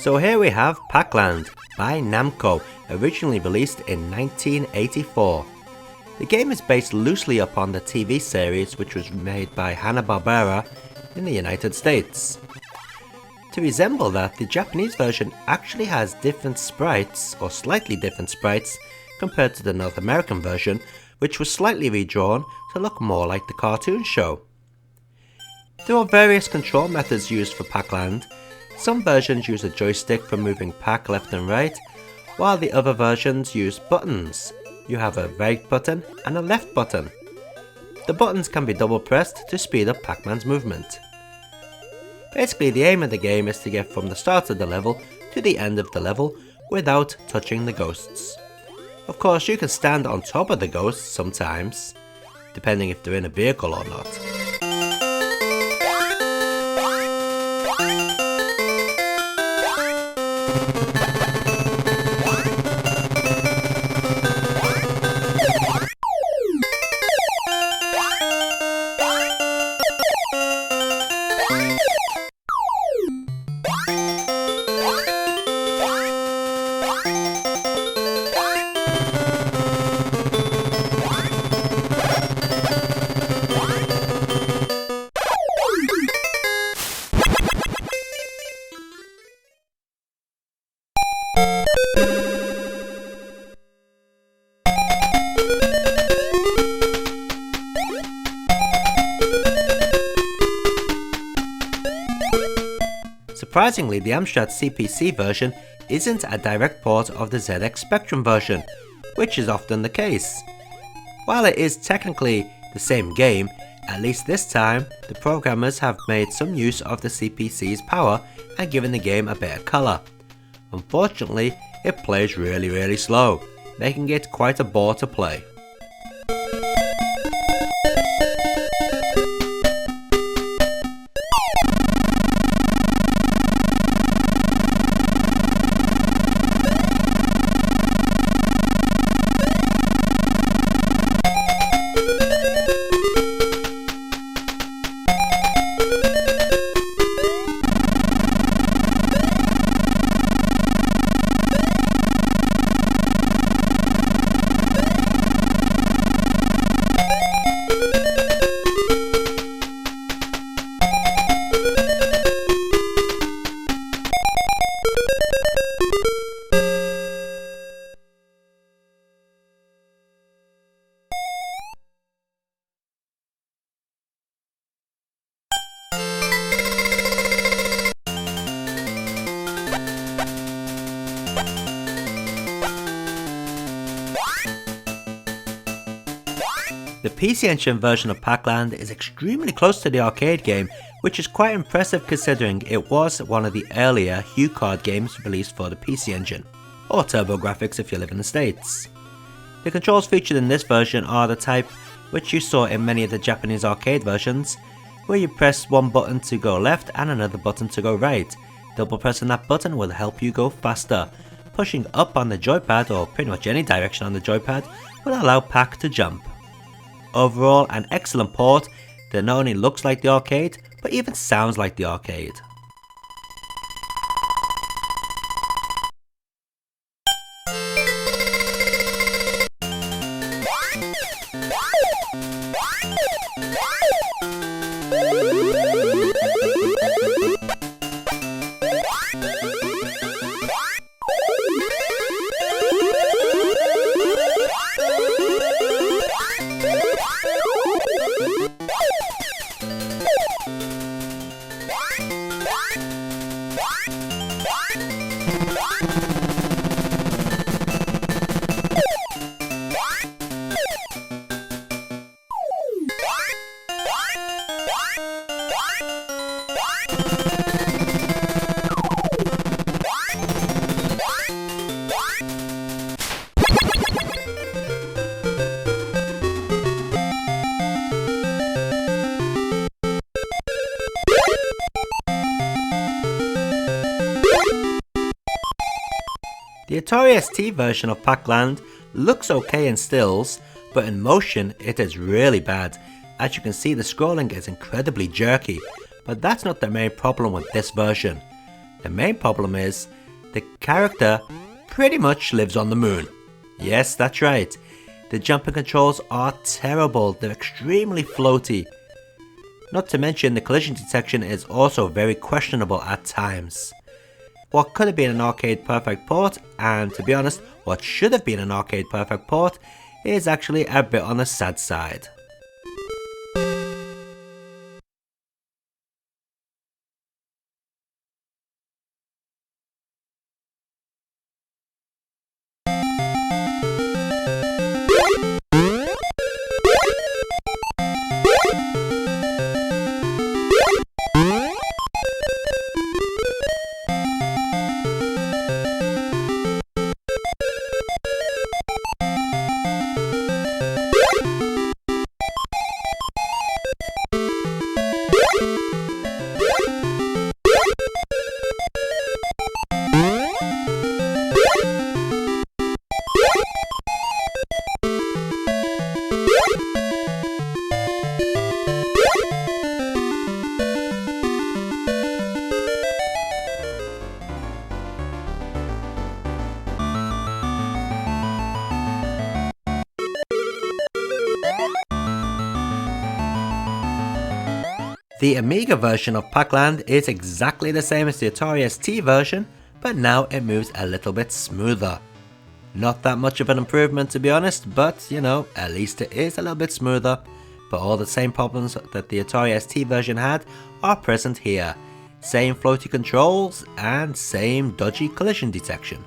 So here we have Pac-Land by Namco, originally released in 1984. The game is based loosely upon the TV series which was made by Hanna-Barbera in the United States. To resemble that, the Japanese version actually has different sprites, or slightly different sprites, compared to the North American version, which was slightly redrawn to look more like the cartoon show. There are various control methods used for Pac-Land. Some versions use a joystick for moving Pac left and right, while the other versions use buttons. You have a right button and a left button. The buttons can be double pressed to speed up Pac-Man's movement. Basically, the aim of the game is to get from the start of the level to the end of the level without touching the ghosts. Of course, you can stand on top of the ghosts sometimes, depending if they're in a vehicle or not. Surprisingly, the Amstrad CPC version isn't a direct port of the ZX Spectrum version, which is often the case. While it is technically the same game, at least this time the programmers have made some use of the CPC's power and given the game a bit of colour. Unfortunately, it plays really slow, making it quite a bore to play. The PC Engine version of Pac-Land is extremely close to the arcade game, which is quite impressive considering it was one of the earlier HuCard games released for the PC Engine, or TurboGrafx if you live in the States. The controls featured in this version are the type which you saw in many of the Japanese arcade versions, where you press one button to go left and another button to go right. Double pressing that button will help you go faster. Pushing up on the joypad, or pretty much any direction on the joypad, will allow Pac to jump. Overall, an excellent port that not only looks like the arcade, but even sounds like the arcade. The Atari ST version of Pac-Land looks okay in stills, but in motion it is really bad. As you can see, the scrolling is incredibly jerky, but that's not the main problem with this version. The main problem is the character pretty much lives on the moon. Yes, that's right. The jumping controls are terrible, they're extremely floaty. Not to mention the collision detection is also very questionable at times. What could have been an arcade perfect port, and to be honest, what should have been an arcade perfect port, is actually a bit on the sad side. The Amiga version of Pac-Land is exactly the same as the Atari ST version, but now it moves a little bit smoother. Not that much of an improvement to be honest, but you know, at least it is a little bit smoother. But all the same problems that the Atari ST version had are present here. Same floaty controls and same dodgy collision detection.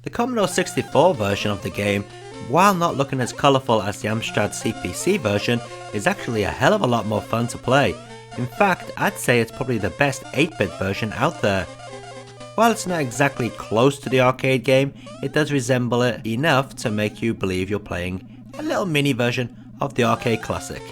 The Commodore 64 version of the game, while not looking as colourful as the Amstrad CPC version, is actually a hell of a lot more fun to play. In fact, I'd say it's probably the best 8-bit version out there. While it's not exactly close to the arcade game, it does resemble it enough to make you believe you're playing a little mini version of the arcade classic.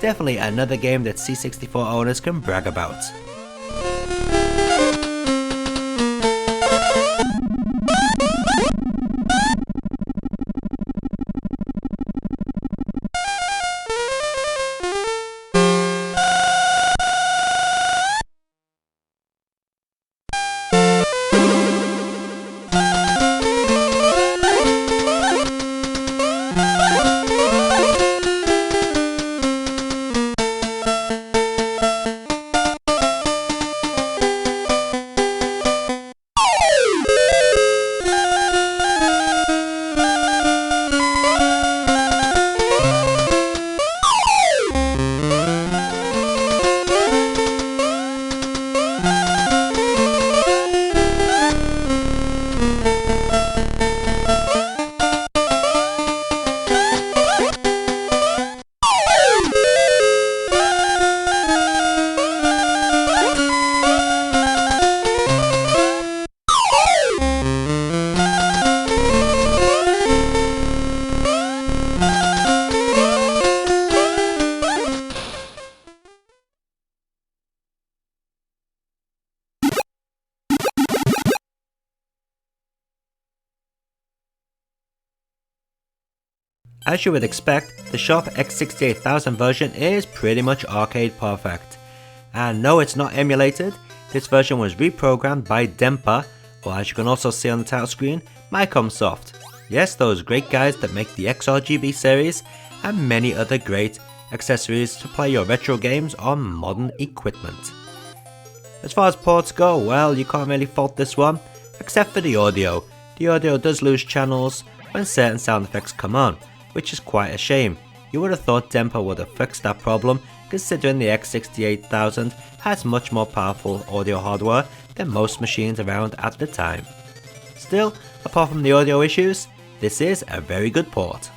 Definitely another game that C64 owners can brag about. As you would expect, the Sharp X68000 version is pretty much arcade perfect. And no, it's not emulated, this version was reprogrammed by Dempa, or as you can also see on the title screen, Micomsoft. Yes, those great guys that make the XRGB series and many other great accessories to play your retro games on modern equipment. As far as ports go, well, you can't really fault this one, except for the audio. The audio does lose channels when certain sound effects come on, which is quite a shame. You would have thought Dempa would have fixed that problem, considering the X68000 has much more powerful audio hardware than most machines around at the time. Still, apart from the audio issues, this is a very good port.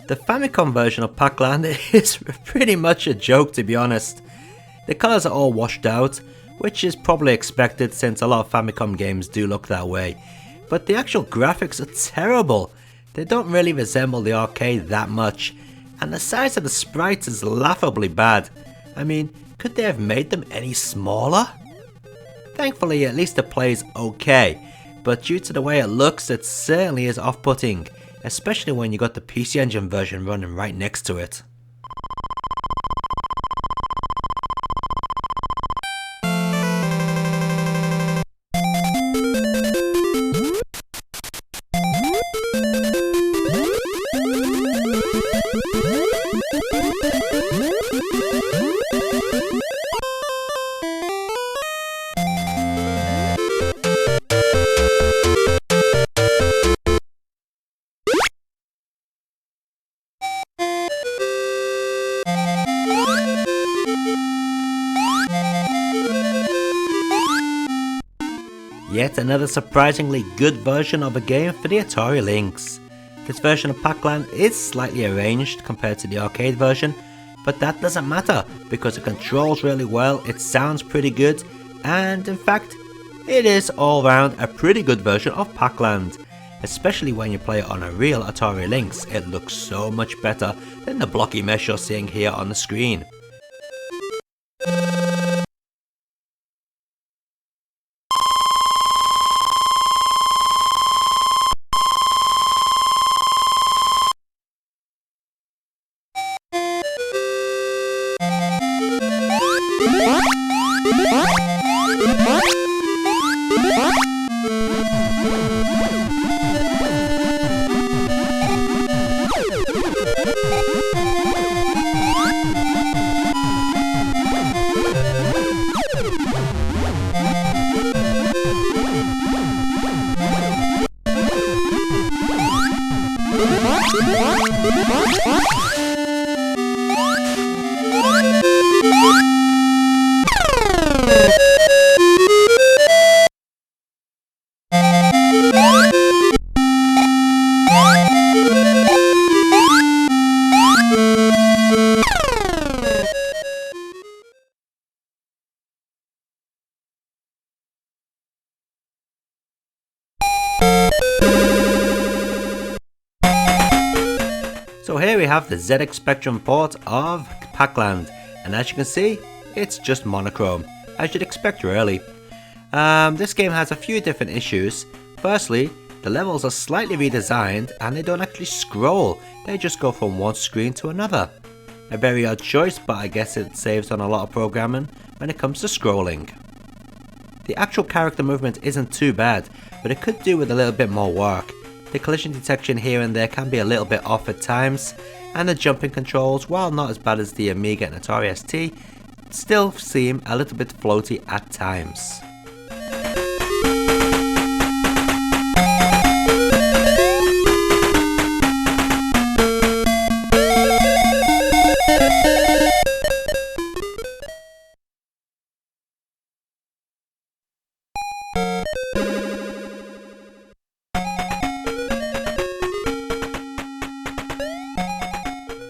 The Famicom version of Pac-Land is pretty much a joke, to be honest. The colours are all washed out, which is probably expected since a lot of Famicom games do look that way. But the actual graphics are terrible. They don't really resemble the arcade that much, and the size of the sprites is laughably bad. I mean, could they have made them any smaller? Thankfully, at least it plays okay, but due to the way it looks, it certainly is off-putting, especially when you got the PC Engine version running right next to it. Yet another surprisingly good version of a game for the Atari Lynx. This version of Pac-Land is slightly arranged compared to the arcade version, but that doesn't matter because it controls really well, it sounds pretty good, and in fact, it is all round a pretty good version of Pac-Land. Especially when you play it on a real Atari Lynx, it looks so much better than the blocky mesh you're seeing here on the screen. So here we have the ZX Spectrum port of Pac-Land, and as you can see, it's just monochrome, as you'd expect really. This game has a few different issues. Firstly, the levels are slightly redesigned and they don't actually scroll, they just go from one screen to another. A very odd choice, but I guess it saves on a lot of programming when it comes to scrolling. The actual character movement isn't too bad, but it could do with a little bit more work. The collision detection here and there can be a little bit off at times, and the jumping controls, while not as bad as the Amiga and Atari ST, still seem a little bit floaty at times.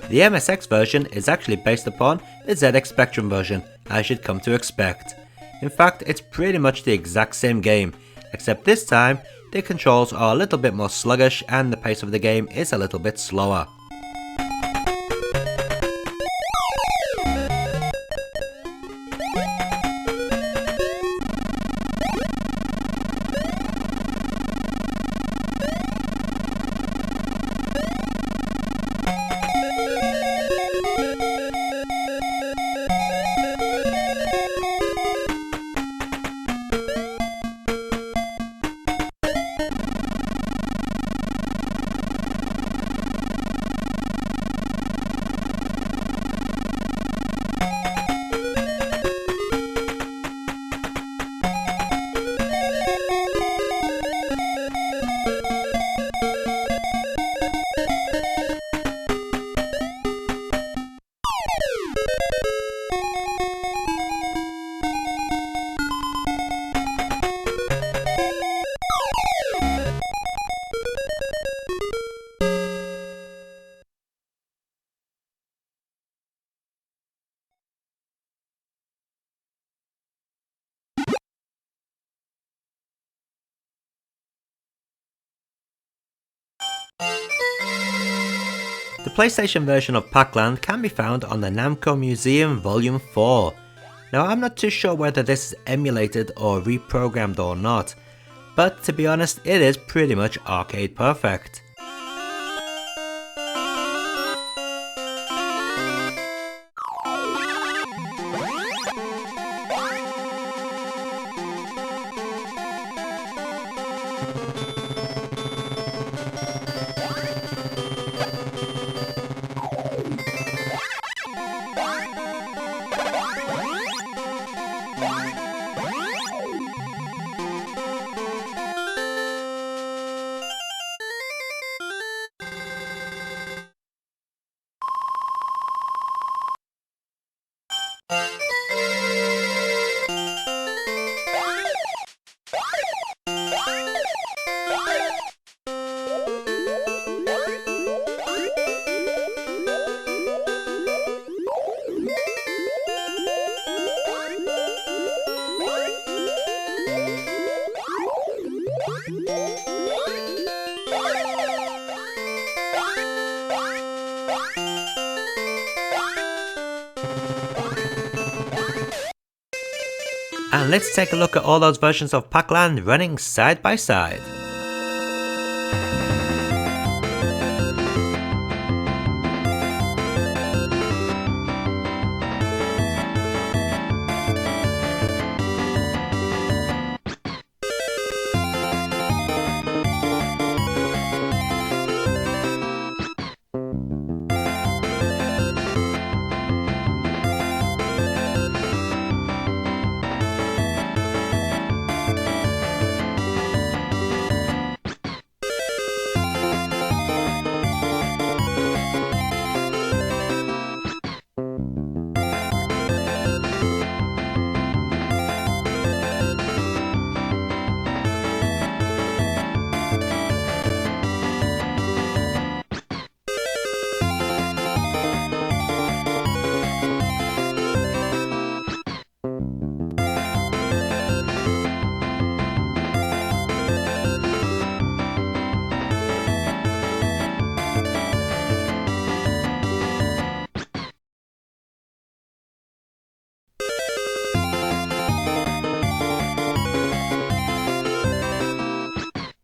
The MSX version is actually based upon the ZX Spectrum version, as you'd come to expect. In fact, it's pretty much the exact same game, except this time the controls are a little bit more sluggish and the pace of the game is a little bit slower. The PlayStation version of Pac-Land can be found on the Namco Museum Volume 4. Now I'm not too sure whether this is emulated or reprogrammed or not, but to be honest it is pretty much arcade perfect. And let's take a look at all those versions of Pac-Land running side by side.